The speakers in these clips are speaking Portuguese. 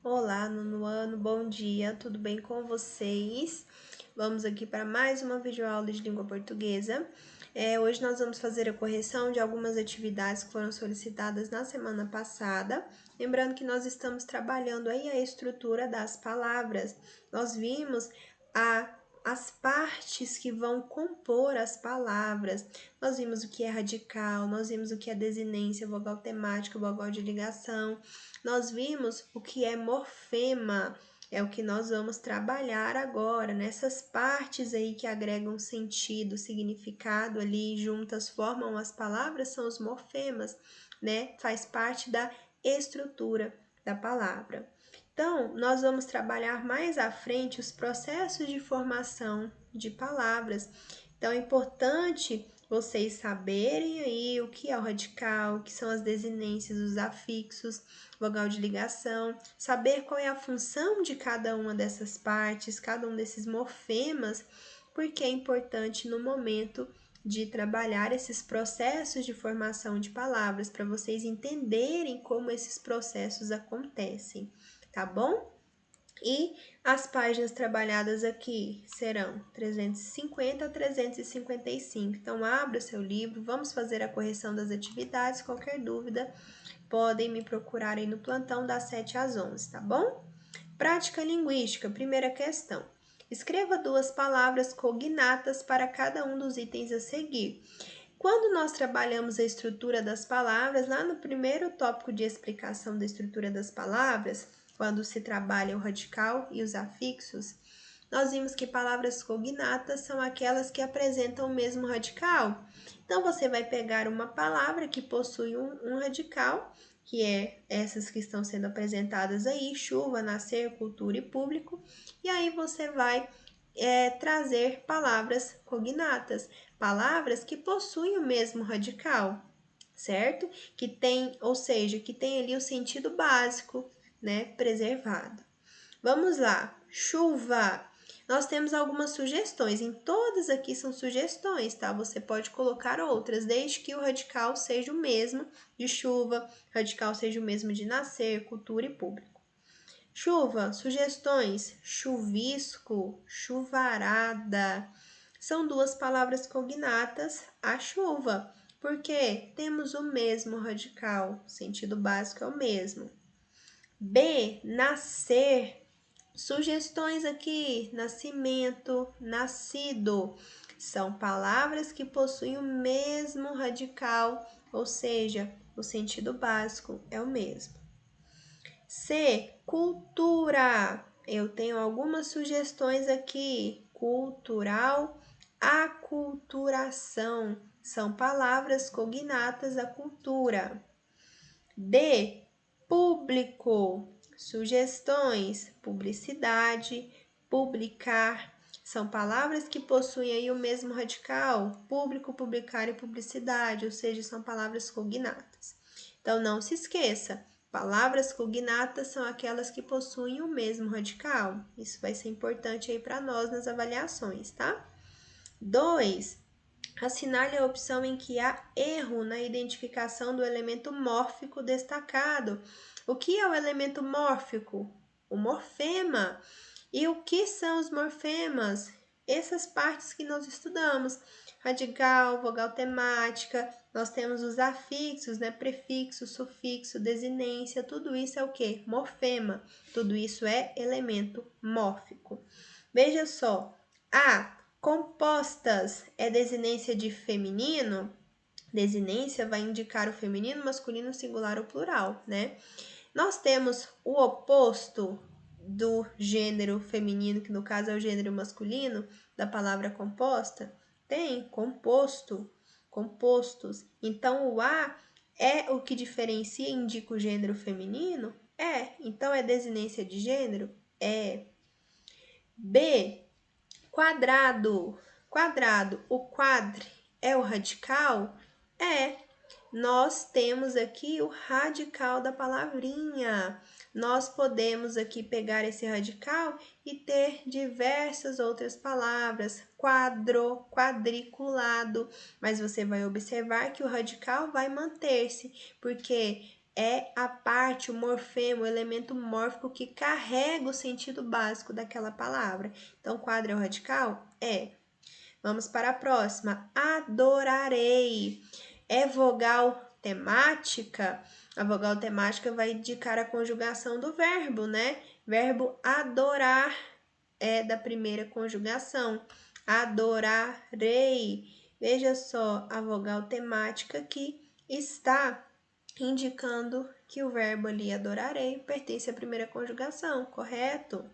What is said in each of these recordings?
Olá, nono ano, bom dia, tudo bem com vocês? Vamos aqui para mais uma videoaula de língua portuguesa. Hoje nós vamos fazer a correção de algumas atividades que foram solicitadas na semana passada. Lembrando que nós estamos trabalhando aí a estrutura das palavras. Nós vimos as partes que vão compor as palavras. Nós vimos o que é radical, nós vimos o que é desinência, vogal temática, vogal de ligação. Nós vimos o que é morfema, é o que nós vamos trabalhar agora, nessas partes aí que agregam sentido, significado ali, juntas formam as palavras, são os morfemas, né? Faz parte da estrutura da palavra. Então, nós vamos trabalhar mais à frente os processos de formação de palavras. Então, é importante vocês saberem aí o que é o radical, o que são as desinências, os afixos, vogal de ligação, saber qual é a função de cada uma dessas partes, cada um desses morfemas, porque é importante no momento de trabalhar esses processos de formação de palavras, para vocês entenderem como esses processos acontecem, tá bom? E as páginas trabalhadas aqui serão 350 a 355. Então, abra o seu livro, vamos fazer a correção das atividades. Qualquer dúvida, podem me procurar aí no plantão das 7 às 11, tá bom? Prática linguística, primeira questão. Escreva 2 palavras cognatas para cada um dos itens a seguir. Quando nós trabalhamos a estrutura das palavras, lá no primeiro tópico de explicação da estrutura das palavras, quando se trabalha o radical e os afixos, nós vimos que palavras cognatas são aquelas que apresentam o mesmo radical. Então, você vai pegar uma palavra que possui um radical, que é essas que estão sendo apresentadas aí, chuva, nascer, cultura e público, e aí você vai trazer palavras cognatas, palavras que possuem o mesmo radical, certo? Que tem, ou seja, que tem ali o sentido básico, né, preservado. Vamos lá, chuva. Nós temos algumas sugestões, em todas aqui são sugestões, tá? Você pode colocar outras, desde que o radical seja o mesmo de chuva, radical seja o mesmo de nascer, cultura e público. Chuva, sugestões: chuvisco, chuvarada. São 2 palavras cognatas a chuva, porque temos o mesmo radical, o sentido básico é o mesmo. B, nascer. Sugestões aqui: nascimento, nascido. São palavras que possuem o mesmo radical, ou seja, o sentido básico é o mesmo. C, cultura. Eu tenho algumas sugestões aqui: cultural, aculturação. São palavras cognatas à cultura. D, público. Sugestões: publicidade, publicar. São palavras que possuem aí o mesmo radical: público, publicar e publicidade, ou seja, são palavras cognatas. Então, não se esqueça, palavras cognatas são aquelas que possuem o mesmo radical. Isso vai ser importante aí para nós nas avaliações, tá? 2. Assinale a opção em que há erro na identificação do elemento mórfico destacado. O que é o elemento mórfico? O morfema. E o que são os morfemas? Essas partes que nós estudamos: radical, vogal temática, nós temos os afixos, né? Prefixo, sufixo, desinência, tudo isso é o que? Morfema. Tudo isso é elemento mórfico. Veja só, compostas é desinência de feminino. Desinência vai indicar o feminino, masculino, singular ou plural, né? Nós temos o oposto do gênero feminino, que no caso é o gênero masculino, da palavra composta. Tem composto, compostos. Então, o A é o que diferencia e indica o gênero feminino? É. Então, é desinência de gênero? É. B, quadrado. Quadrado, o quadre é o radical? É. Nós temos aqui o radical da palavrinha. Nós podemos aqui pegar esse radical e ter diversas outras palavras: quadro, quadriculado, mas você vai observar que o radical vai manter-se, porque é a parte, o morfema, o elemento mórfico que carrega o sentido básico daquela palavra. Então, quadro é o radical? É. Vamos para a próxima. Adorarei. É vogal temática? A vogal temática vai indicar a conjugação do verbo, né? Verbo adorar é da primeira conjugação. Adorarei. Veja só a vogal temática que está indicando que o verbo ali adorarei pertence à primeira conjugação, correto?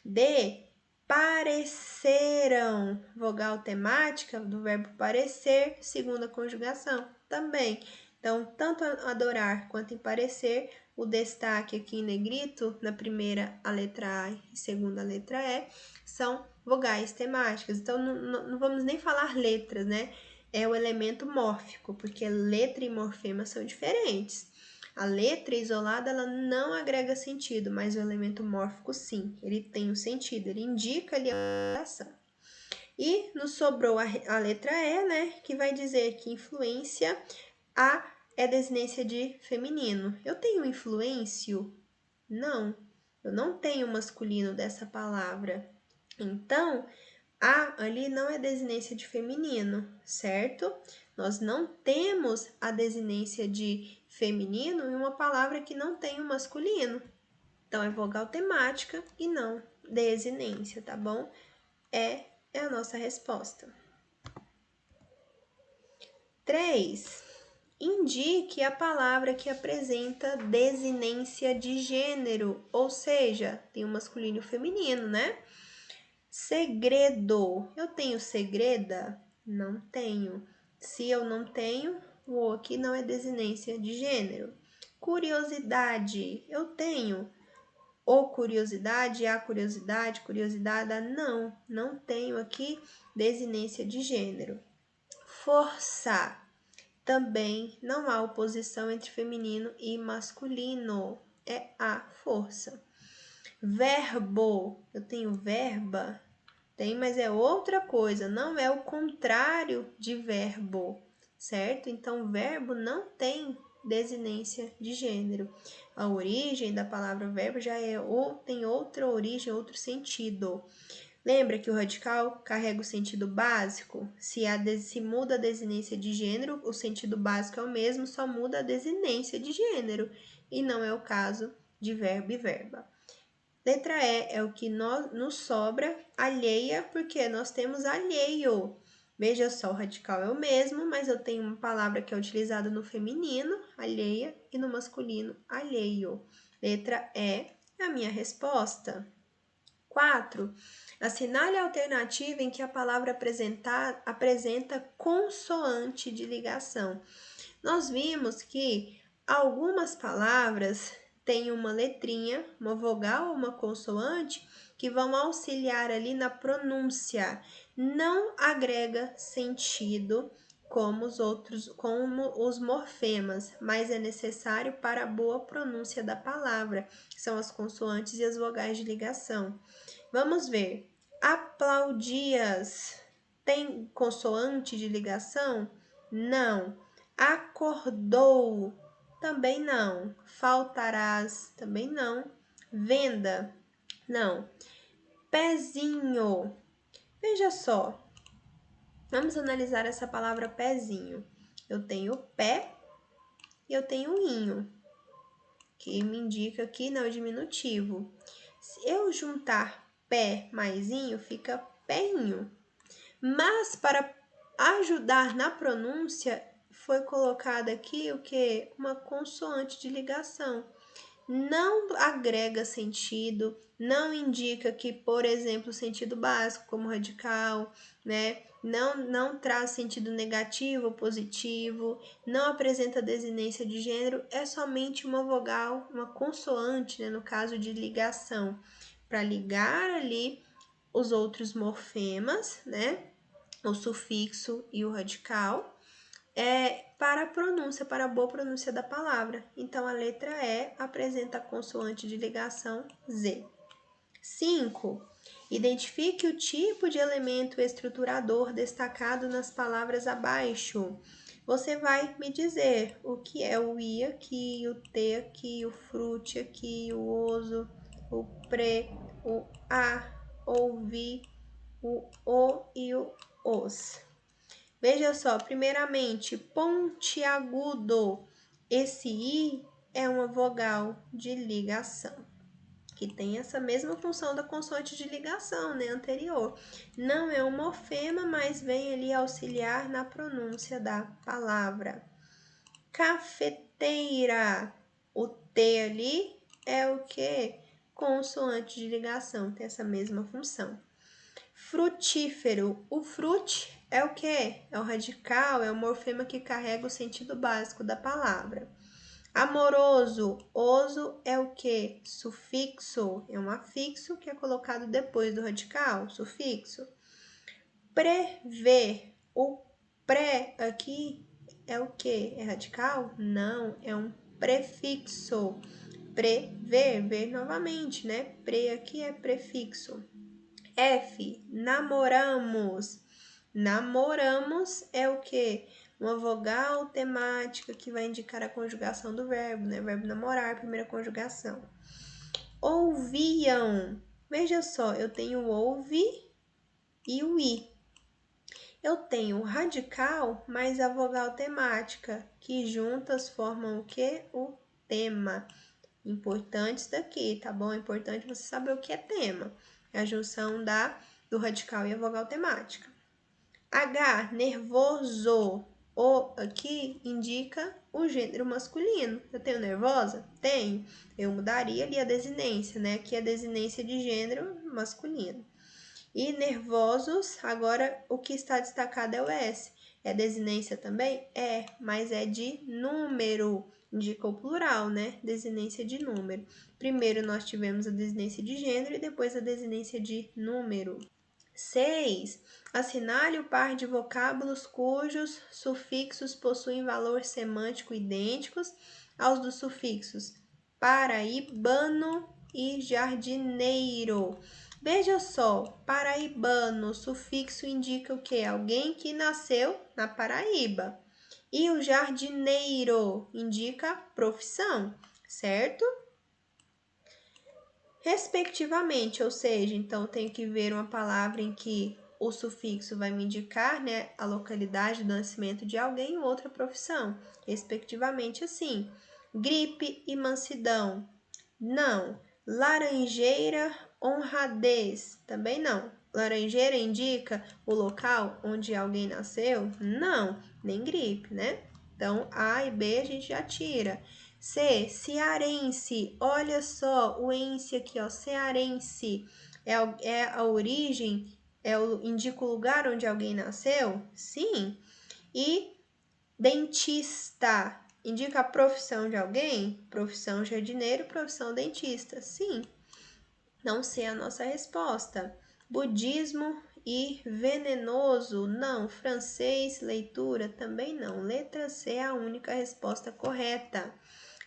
D. Pareceram. Vogal temática do verbo parecer, segunda conjugação também. Então, tanto adorar quanto em parecer, o destaque aqui em negrito, na primeira a letra A e segunda a letra E, são vogais temáticas. Então, não vamos nem falar letras, né? É o elemento mórfico, porque letra e morfema são diferentes. A letra isolada ela não agrega sentido, mas o elemento mórfico sim, ele tem um sentido, ele indica ali a oração. E nos sobrou a letra E, né, que vai dizer que influência A é desinência de feminino. Eu tenho influêncio? Não, eu não tenho masculino dessa palavra. Então, a ali não é desinência de feminino, certo? Nós não temos a desinência de feminino em uma palavra que não tem o masculino. Então, é vogal temática e não desinência, tá bom? É a nossa resposta. 3. Indique a palavra que apresenta desinência de gênero, ou seja, tem o masculino e o feminino, né? Segredo. Eu tenho segreda? Não tenho. Se eu não tenho, o aqui não é desinência de gênero. Curiosidade. Eu tenho. O curiosidade, a curiosidade, curiosidade. Não tenho aqui desinência de gênero. Força. Também não há oposição entre feminino e masculino. É a força. Verbo. Eu tenho verba? Tem, mas é outra coisa, não é o contrário de verbo, certo? Então, verbo não tem desinência de gênero. A origem da palavra verbo já tem outra origem, outro sentido. Lembra que o radical carrega o sentido básico? Se muda a desinência de gênero, o sentido básico é o mesmo, só muda a desinência de gênero. E não é o caso de verbo e verba. Letra E é o que nos sobra, alheia, porque nós temos alheio. Veja só, o radical é o mesmo, mas eu tenho uma palavra que é utilizada no feminino, alheia, e no masculino, alheio. Letra E é a minha resposta. 4. Assinale a alternativa em que a palavra apresenta consoante de ligação. Nós vimos que algumas palavras têm uma letrinha, uma vogal ou uma consoante que vão auxiliar ali na pronúncia. Não agrega sentido como os morfemas, mas é necessário para a boa pronúncia da palavra, que são as consoantes e as vogais de ligação. Vamos ver. Aplaudias tem consoante de ligação? Não. Acordou? Também não. Faltarás? Também não. Venda? Não. Pezinho. Veja só. Vamos analisar essa palavra pezinho. Eu tenho pé e eu tenho inho, que me indica que não é diminutivo. Se eu juntar pé mais inho, fica péinho. Mas para ajudar na pronúncia, foi colocada aqui o que? Uma consoante de ligação. Não agrega sentido, não indica que, por exemplo, sentido básico, como radical, né? Não traz sentido negativo ou positivo, não apresenta desinência de gênero, é somente uma vogal, uma consoante, né? No caso de ligação, para ligar ali os outros morfemas, né? O sufixo e o radical, para a pronúncia, para a boa pronúncia da palavra. Então, a letra E apresenta a consoante de ligação Z. 5. Identifique o tipo de elemento estruturador destacado nas palavras abaixo. Você vai me dizer o que é o I aqui, o T aqui, o frute aqui, o oso, o pre, o a, ouvi, o o e o os. Veja só, primeiramente, pontiagudo. Esse I é uma vogal de ligação, que tem essa mesma função da consoante de ligação, né, anterior. Não é um morfema, mas vem ali auxiliar na pronúncia da palavra. Cafeteira. O T ali é o que? Consoante de ligação, tem essa mesma função. Frutífero. O frute é o que? É o radical, é o morfema que carrega o sentido básico da palavra. Amoroso. Oso é o que? Sufixo. É um afixo que é colocado depois do radical, sufixo. Prever. O pré aqui é o que? É radical? Não, é um prefixo. Prever, ver novamente, né? Pre aqui é prefixo. F, namoramos. Namoramos é o que? Uma vogal temática que vai indicar a conjugação do verbo, né? Verbo namorar, primeira conjugação. Ouviam. Veja só, eu tenho o ouve e o i. Eu tenho o radical mais a vogal temática, que juntas formam o que? O tema. Importante isso daqui, tá bom? É importante você saber o que é tema. É a junção do radical e a vogal temática. H, nervoso. O aqui indica o gênero masculino. Eu tenho nervosa? Tenho. Eu mudaria ali a desinência, né? Aqui a desinência de gênero masculino. E nervosos, agora o que está destacado é o S. É desinência também? É, mas é de número. Indica o plural, né? Desinência de número. Primeiro nós tivemos a desinência de gênero e depois a desinência de número. 6. Assinale o par de vocábulos cujos sufixos possuem valor semântico idênticos aos dos sufixos paraibano e jardineiro. Veja só, paraibano, sufixo indica o que? Alguém que nasceu na Paraíba. E o jardineiro indica profissão, certo? Respectivamente, ou seja, então tenho que ver uma palavra em que o sufixo vai me indicar, né, a localidade do nascimento de alguém ou outra profissão, respectivamente assim. Gripe e mansidão. Não. Laranjeira, honradez. Também não. Laranjeira indica o local onde alguém nasceu? Não, nem gripe, né? Então, A e B a gente já tira. C, cearense. Olha só, o ence aqui, ó, cearense. É a origem, indica o lugar onde alguém nasceu? Sim. E dentista. Indica a profissão de alguém? Profissão jardineiro, profissão dentista. Sim. Não sei a nossa resposta. Budismo e venenoso? Não. Francês, leitura? Também não. Letra C é a única resposta correta.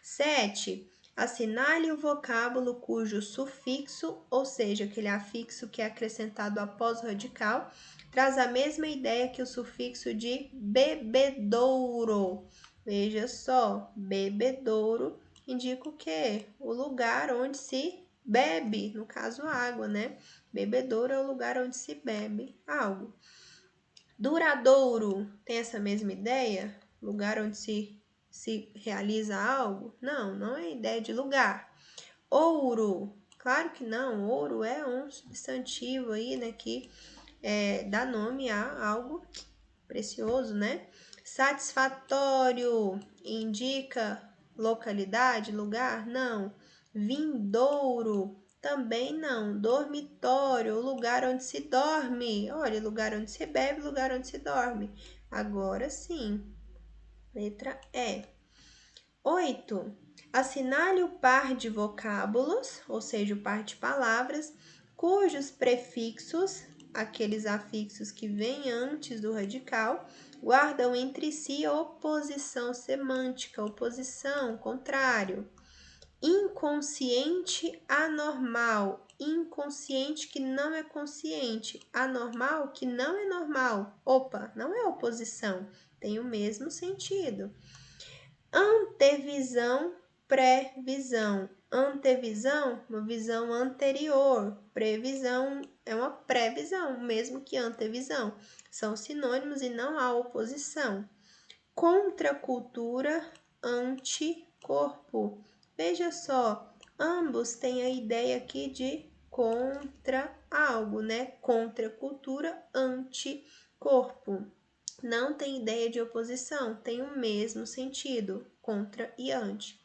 7. Assinale o vocábulo cujo sufixo, ou seja, aquele afixo que é acrescentado após o radical, traz a mesma ideia que o sufixo de bebedouro. Veja só, bebedouro indica o quê? O lugar onde se bebe, no caso água, né? Bebedouro é o lugar onde se bebe algo. Duradouro tem essa mesma ideia? Lugar onde se realiza algo? Não, não é ideia de lugar. Ouro, claro que não. Ouro é um substantivo aí, né? Que dá nome a algo precioso, né? Satisfatório indica localidade, lugar? Não. Vindouro também não. Dormitório, lugar onde se dorme. Olha, lugar onde se bebe, lugar onde se dorme. Agora sim. Letra E. 8. Assinale o par de vocábulos, ou seja, o par de palavras, cujos prefixos, aqueles afixos que vêm antes do radical, guardam entre si oposição semântica, oposição, contrário. Inconsciente, anormal. Inconsciente que não é consciente. Anormal que não é normal. Opa, não é oposição. tem o mesmo sentido. Antevisão, previsão. Antevisão, uma visão anterior. Previsão é uma previsão, mesmo que antevisão. São sinônimos e não há oposição. Contracultura, anticorpo. Veja só, ambos têm a ideia aqui de contra algo, né? Contracultura, anticorpo. Não tem ideia de oposição, tem o mesmo sentido, contra e anti.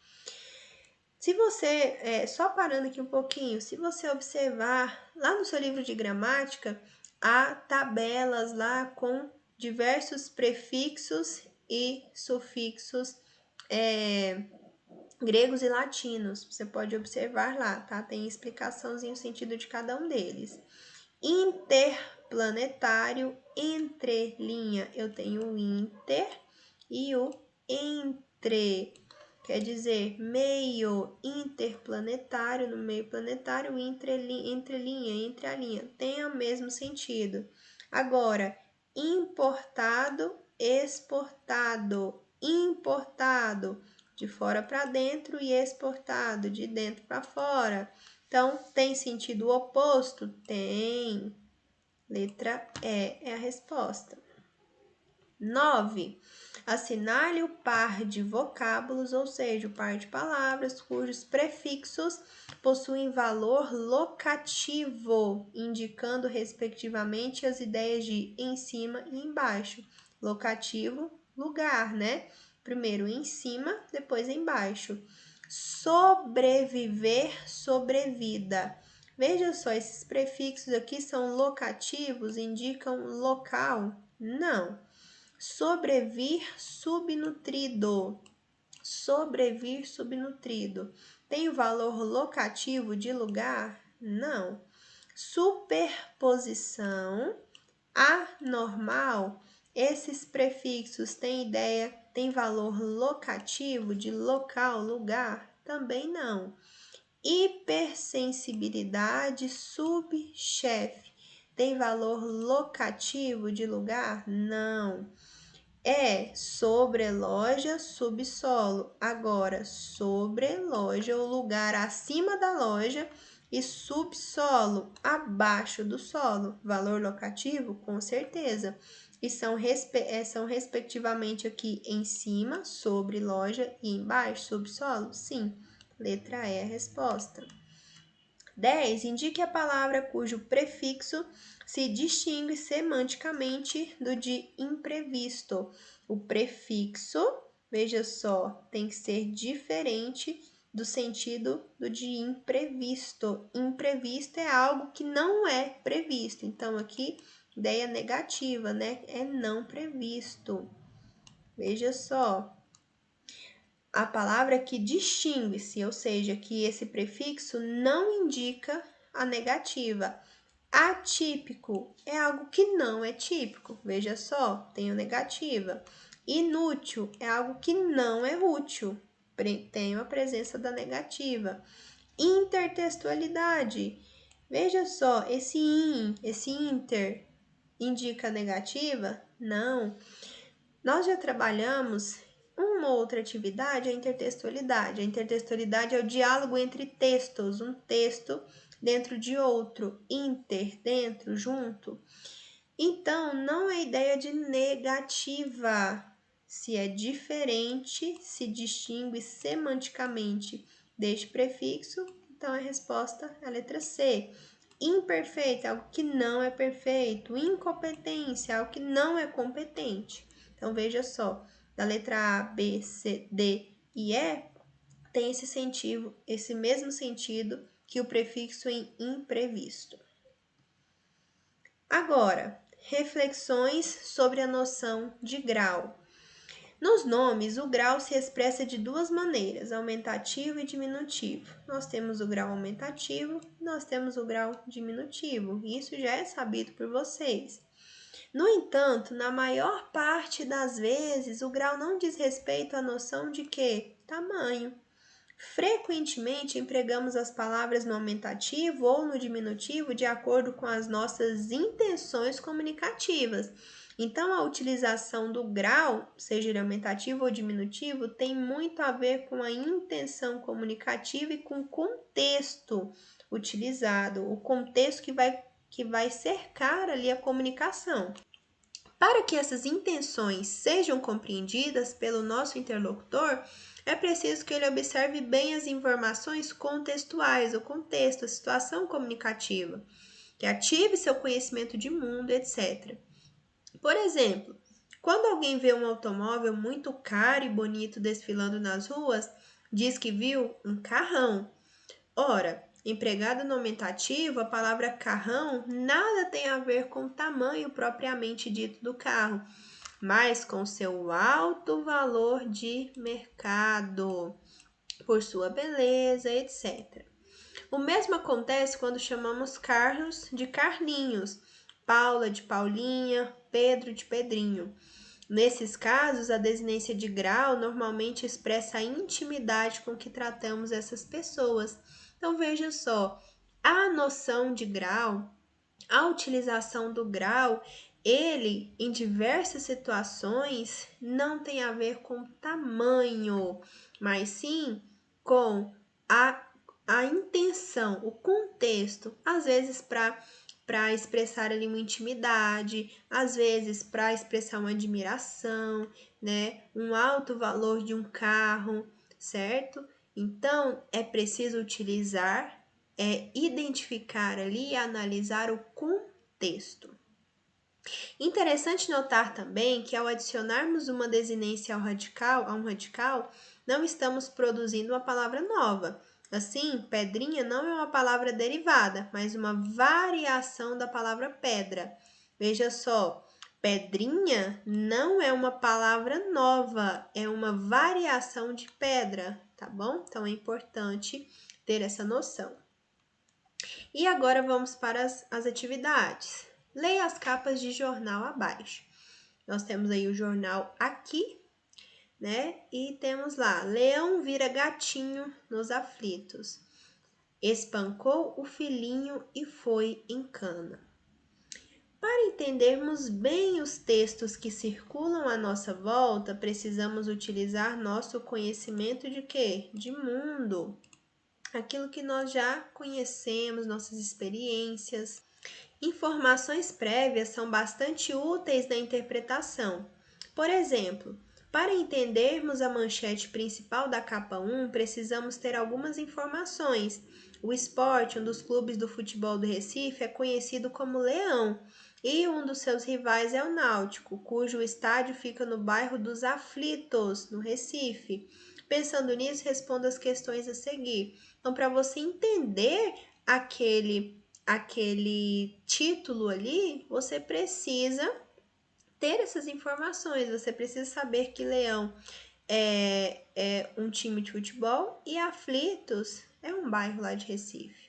Se você, só parando aqui um pouquinho, se você observar lá no seu livro de gramática, há tabelas lá com diversos prefixos e sufixos gregos e latinos. Você pode observar lá, tá? Tem explicaçãozinho o sentido de cada um deles. Interplanetário, entrelinha. Eu tenho o inter e o entre. Quer dizer, meio interplanetário, no meio planetário, entrelinha, entre a linha. Tem o mesmo sentido. Agora, importado, exportado. Importado, de fora para dentro, e exportado, de dentro para fora. Então, tem sentido oposto? Tem. Letra E é a resposta. 9. Assinale o par de vocábulos, ou seja, o par de palavras cujos prefixos possuem valor locativo, indicando respectivamente as ideias de em cima e embaixo. Locativo, lugar, né? Primeiro em cima, depois embaixo. Sobreviver, sobrevida. Veja só, esses prefixos aqui são locativos, indicam local? Não. Sobrevir, subnutrido. Sobrevir, subnutrido. Tem o valor locativo de lugar? Não. Superposição, anormal. Esses prefixos têm valor locativo de local, lugar? Também não. Hipersensibilidade, subchefe. Tem valor locativo de lugar? Não. Sobreloja, subsolo. Agora, sobreloja, o lugar acima da loja, e subsolo, abaixo do solo. Valor locativo? Com certeza. E são respectivamente aqui em cima, sobre loja, e embaixo, subsolo? Sim. Letra E é a resposta. 10. Indique a palavra cujo prefixo se distingue semanticamente do de imprevisto. O prefixo, veja só, tem que ser diferente do sentido do de imprevisto. Imprevisto é algo que não é previsto. Então, aqui, ideia negativa, né? É não previsto. Veja só. A palavra que distingue-se, ou seja, que esse prefixo não indica a negativa. Atípico é algo que não é típico. Veja só, tenho negativa. Inútil é algo que não é útil. Tenho a presença da negativa. Intertextualidade. Veja só, esse inter, indica negativa? Não. Nós já trabalhamos uma outra atividade, a intertextualidade. A intertextualidade é o diálogo entre textos, um texto dentro de outro, inter, dentro, junto. Então, não é ideia de negativa. Se é diferente, se distingue semanticamente deste prefixo, então a resposta é a letra C. Imperfeito é algo que não é perfeito. Incompetência é algo que não é competente. Então, veja só, da letra A, B, C, D e E, tem esse mesmo sentido que o prefixo em imprevisto. Agora, reflexões sobre a noção de grau. Nos nomes, o grau se expressa de duas maneiras, aumentativo e diminutivo. Nós temos o grau aumentativo, nós temos o grau diminutivo. Isso já é sabido por vocês. No entanto, na maior parte das vezes, o grau não diz respeito à noção de quê? Tamanho. Frequentemente empregamos as palavras no aumentativo ou no diminutivo de acordo com as nossas intenções comunicativas. Então, a utilização do grau, seja ele aumentativo ou diminutivo, tem muito a ver com a intenção comunicativa e com o contexto utilizado, o contexto que vai cercar ali a comunicação. Para que essas intenções sejam compreendidas pelo nosso interlocutor, é preciso que ele observe bem as informações contextuais, o contexto, a situação comunicativa, que ative seu conhecimento de mundo, etc. Por exemplo, quando alguém vê um automóvel muito caro e bonito desfilando nas ruas, diz que viu um carrão. Ora, empregado no aumentativo, a palavra carrão nada tem a ver com o tamanho propriamente dito do carro, mas com seu alto valor de mercado, por sua beleza, etc. O mesmo acontece quando chamamos Carlos de Carlinhos, Paula de Paulinha, Pedro de Pedrinho. Nesses casos, a desinência de grau normalmente expressa a intimidade com que tratamos essas pessoas. Então, veja só, a noção de grau, a utilização do grau, ele, em diversas situações, não tem a ver com tamanho, mas sim com a intenção, o contexto, às vezes para expressar ali uma intimidade, às vezes para expressar uma admiração, né? Um alto valor de um carro, certo? Então, é preciso utilizar, identificar ali e analisar o contexto. Interessante notar também que ao adicionarmos uma desinência a um radical, não estamos produzindo uma palavra nova. Assim, pedrinha não é uma palavra derivada, mas uma variação da palavra pedra. Veja só, pedrinha não é uma palavra nova, é uma variação de pedra, tá bom? Então é importante ter essa noção. E agora vamos para as atividades. Leia as capas de jornal abaixo. Nós temos aí o jornal aqui, né? E temos lá, Leão vira gatinho nos aflitos. Espancou o filhinho e foi em cana. Para entendermos bem os textos que circulam à nossa volta, precisamos utilizar nosso conhecimento de quê? De mundo. Aquilo que nós já conhecemos, nossas experiências. Informações prévias são bastante úteis na interpretação. Por exemplo, para entendermos a manchete principal da capa 1, precisamos ter algumas informações. O Sport, um dos clubes do futebol do Recife, é conhecido como Leão, e um dos seus rivais é o Náutico, cujo estádio fica no bairro dos Aflitos, no Recife. Pensando nisso, responda as questões a seguir. Então, para você entender aquele título ali, você precisa ter essas informações, você precisa saber que Leão é um time de futebol e Aflitos é um bairro lá de Recife.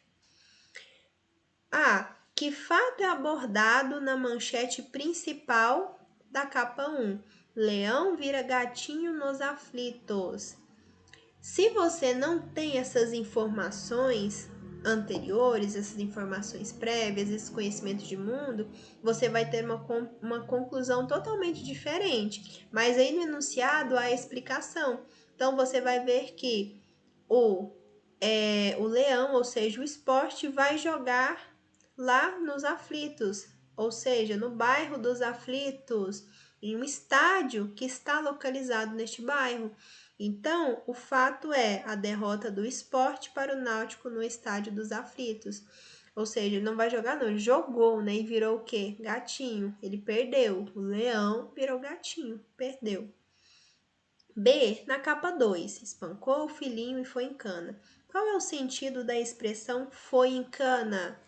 Que fato é abordado na manchete principal da capa 1? Leão vira gatinho nos aflitos. Se você não tem essas informações anteriores, essas informações prévias, esse conhecimento de mundo, você vai ter uma conclusão totalmente diferente. Mas aí no enunciado há a explicação. Então você vai ver que o leão, ou seja, o esporte, vai jogar lá nos aflitos, ou seja, no bairro dos aflitos, em um estádio que está localizado neste bairro. Então, o fato é a derrota do Sport para o Náutico no estádio dos aflitos. Ou seja, ele não vai jogar não, ele jogou, né? E virou o quê? Gatinho. Ele perdeu. O leão virou gatinho, perdeu. B, na capa 2, espancou o filhinho e foi em cana. Qual é o sentido da expressão foi em cana?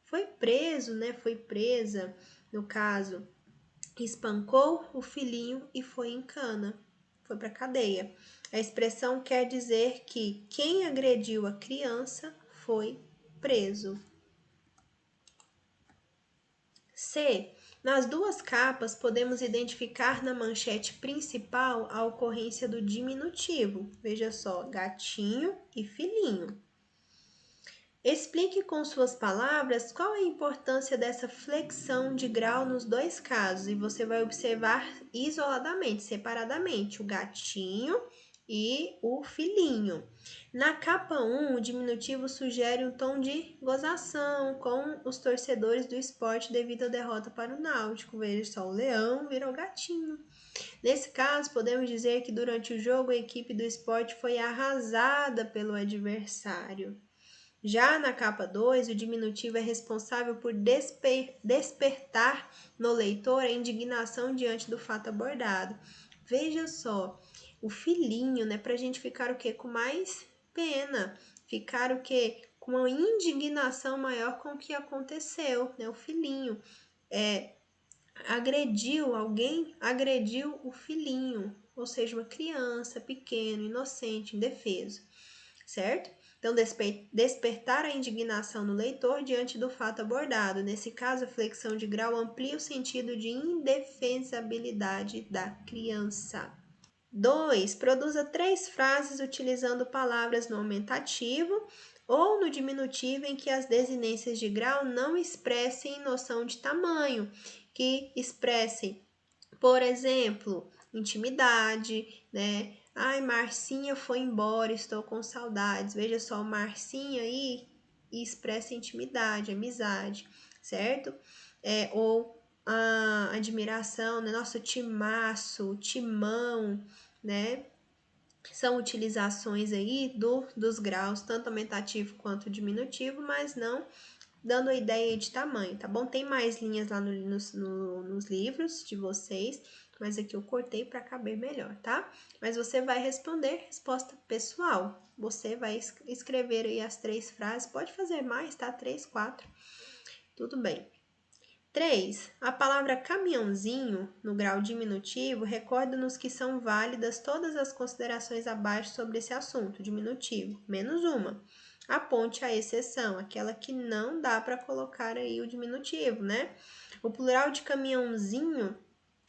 Foi preso, né? Foi presa, no caso. Espancou o filhinho e foi em cana. Foi para cadeia. A expressão quer dizer que quem agrediu a criança foi preso. C. Nas duas capas, podemos identificar na manchete principal a ocorrência do diminutivo. Veja só, gatinho e filhinho. Explique com suas palavras qual é a importância dessa flexão de grau nos dois casos, e você vai observar isoladamente, separadamente, o gatinho e o filhinho. Na capa 1, o diminutivo sugere um tom de gozação com os torcedores do esporte devido à derrota para o Náutico. Veja só, o leão virou gatinho. Nesse caso, podemos dizer que durante o jogo a equipe do esporte foi arrasada pelo adversário. Já na capa 2, o diminutivo é responsável por despertar no leitor a indignação diante do fato abordado. Veja só, o filhinho, né, pra gente ficar o quê? Com mais pena, ficar o quê? Com uma indignação maior com o que aconteceu, né? O filhinho agrediu o filhinho, ou seja, uma criança pequeno, inocente, indefeso, certo? Então, despertar a indignação no leitor diante do fato abordado. Nesse caso, a flexão de grau amplia o sentido de indefensabilidade da criança. 2. Produza 3 frases utilizando palavras no aumentativo ou no diminutivo em que as desinências de grau não expressem noção de tamanho, que expressem, por exemplo, intimidade, né? Ai, Marcinha foi embora, estou com saudades. Veja só, Marcinha aí expressa intimidade, amizade, certo? Ou a admiração, né? Nosso timaço, timão, né? São utilizações aí dos graus, tanto aumentativo quanto diminutivo, mas não dando a ideia de tamanho, tá bom? Tem mais linhas lá nos livros de vocês, mas aqui eu cortei para caber melhor, tá? Mas você vai responder resposta pessoal. Você vai escrever aí as 3 frases, pode fazer mais, tá? 3, 4, tudo bem. 3. A palavra caminhãozinho, no grau diminutivo, recorda-nos que são válidas todas as considerações abaixo sobre esse assunto, diminutivo, menos uma. Aponte a exceção, aquela que não dá para colocar aí o diminutivo, né? O plural de caminhãozinho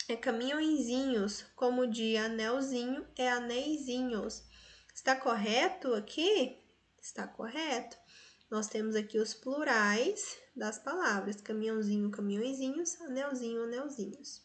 é caminhõezinhos, como de anelzinho é anéisinhos. Está correto aqui? Está correto. Nós temos aqui os plurais das palavras: caminhãozinho, caminhõezinhos, anelzinho, anelzinhos.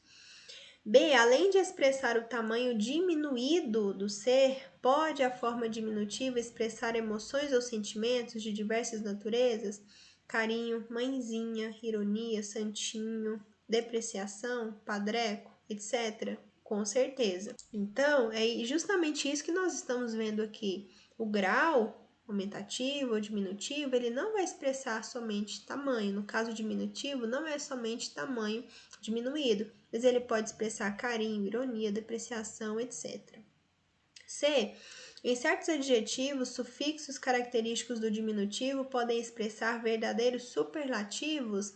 B. Além de expressar o tamanho diminuído do ser, pode a forma diminutiva expressar emoções ou sentimentos de diversas naturezas? Carinho, mãezinha, ironia, santinho, depreciação, padreco, etc. Com certeza. Então, é justamente isso que nós estamos vendo aqui. O grau aumentativo ou diminutivo, ele não vai expressar somente tamanho. No caso diminutivo, não é somente tamanho diminuído, mas ele pode expressar carinho, ironia, depreciação, etc. C. Em certos adjetivos, sufixos característicos do diminutivo podem expressar verdadeiros superlativos.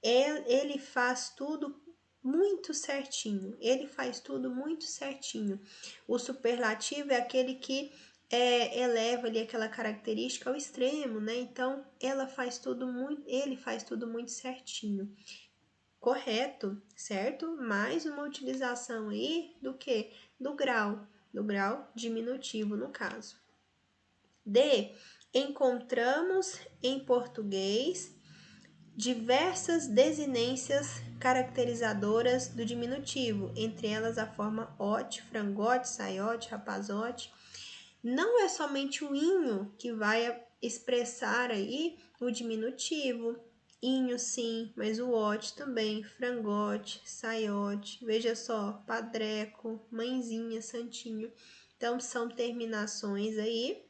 Ele faz tudo muito certinho. Ele faz tudo muito certinho. O superlativo é aquele que eleva ali aquela característica ao extremo, né? Então, ele faz tudo muito certinho. Correto, certo? Mais uma utilização aí do que? Do grau diminutivo no caso. D. Encontramos em português diversas desinências caracterizadoras do diminutivo, entre elas a forma ote, frangote, saiote, rapazote. Não é somente o inho que vai expressar aí o diminutivo. Inho sim, mas o ote também, frangote, saiote, veja só, padreco, mãezinha, santinho. Então, são terminações aí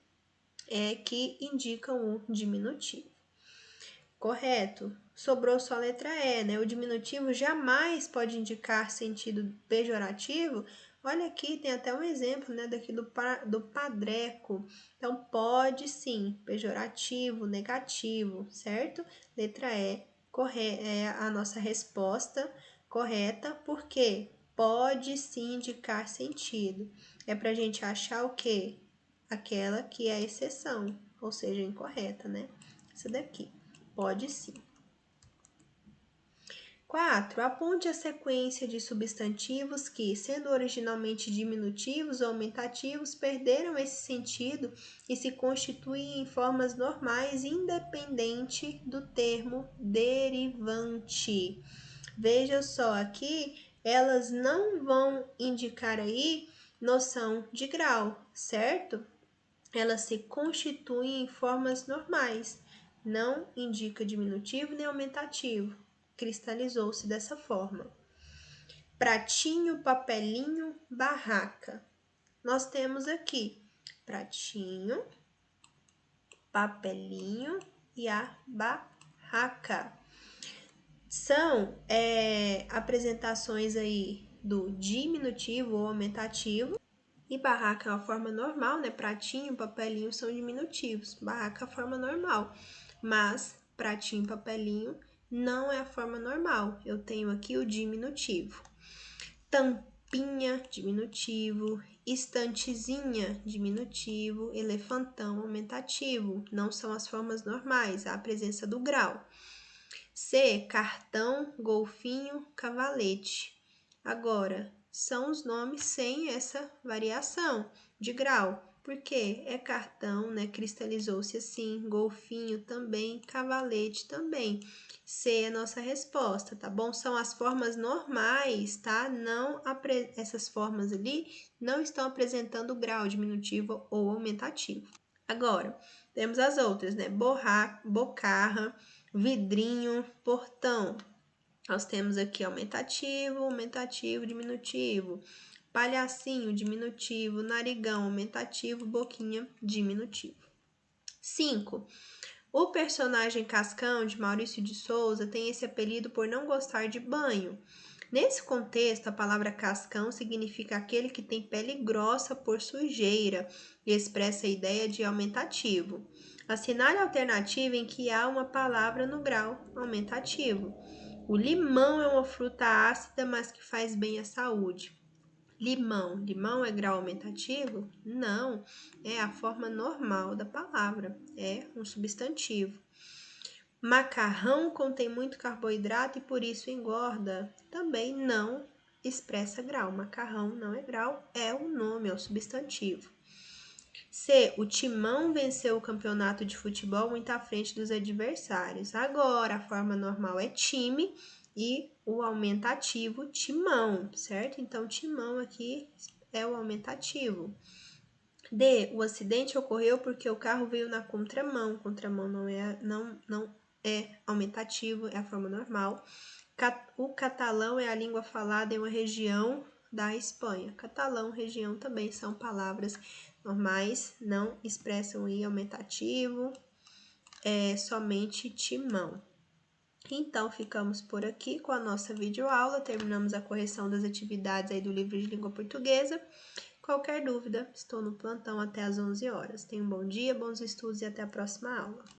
que indicam o diminutivo. Correto. Sobrou só a letra E, né? O diminutivo jamais pode indicar sentido pejorativo. Olha aqui, tem até um exemplo, né, daqui do padreco. Então, pode sim, pejorativo, negativo, certo? Letra E é a nossa resposta correta, porque pode sim indicar sentido. É para a gente achar o quê? Aquela que é a exceção, ou seja, incorreta, né? Essa daqui. Pode sim. 4. Aponte a sequência de substantivos que, sendo originalmente diminutivos ou aumentativos, perderam esse sentido e se constituem em formas normais independente do termo derivante. Veja só, aqui elas não vão indicar aí noção de grau, certo? Elas se constituem em formas normais, não indica diminutivo nem aumentativo. Cristalizou-se dessa forma. Pratinho, papelinho, barraca. Nós temos aqui pratinho, papelinho e a barraca. São apresentações aí do diminutivo ou aumentativo. E barraca é uma forma normal, né? Pratinho, papelinho são diminutivos. Barraca é a forma normal. Mas pratinho e papelinho não é a forma normal. Eu tenho aqui o diminutivo. Tampinha, diminutivo. Estantezinha, diminutivo. Elefantão, aumentativo. Não são as formas normais. Há a presença do grau. C, cartão, golfinho, cavalete. Agora, são os nomes sem essa variação de grau. Por quê? É cartão, né? Cristalizou-se assim, golfinho também, cavalete também. C é a nossa resposta, tá bom? São as formas normais, tá? Essas formas ali não estão apresentando grau diminutivo ou aumentativo. Agora, temos as outras, né? Bocarra, vidrinho, portão. Nós temos aqui aumentativo, aumentativo, diminutivo. Palhacinho, diminutivo. Narigão, aumentativo. Boquinha, diminutivo. 5. O personagem Cascão, de Maurício de Souza, tem esse apelido por não gostar de banho. Nesse contexto, a palavra cascão significa aquele que tem pele grossa por sujeira e expressa a ideia de aumentativo. Assinale a alternativa em que há uma palavra no grau aumentativo. O limão é uma fruta ácida, mas que faz bem à saúde. Limão é grau aumentativo? Não, é a forma normal da palavra, é um substantivo. Macarrão contém muito carboidrato e por isso engorda. Também não expressa grau. Macarrão não é grau, é o nome, é o substantivo. C. O Timão venceu o campeonato de futebol muito à frente dos adversários. Agora, a forma normal é time e o aumentativo timão, certo? Então, timão aqui é o aumentativo. D. O acidente ocorreu porque o carro veio na contramão. Contramão não é aumentativo, é a forma normal. O catalão é a língua falada em uma região da Espanha. Catalão, região também são palavras normais, não expressam aí aumentativo, é somente timão. Então, ficamos por aqui com a nossa videoaula, terminamos a correção das atividades aí do livro de língua portuguesa. Qualquer dúvida, estou no plantão até às 11 horas. Tenha um bom dia, bons estudos e até a próxima aula.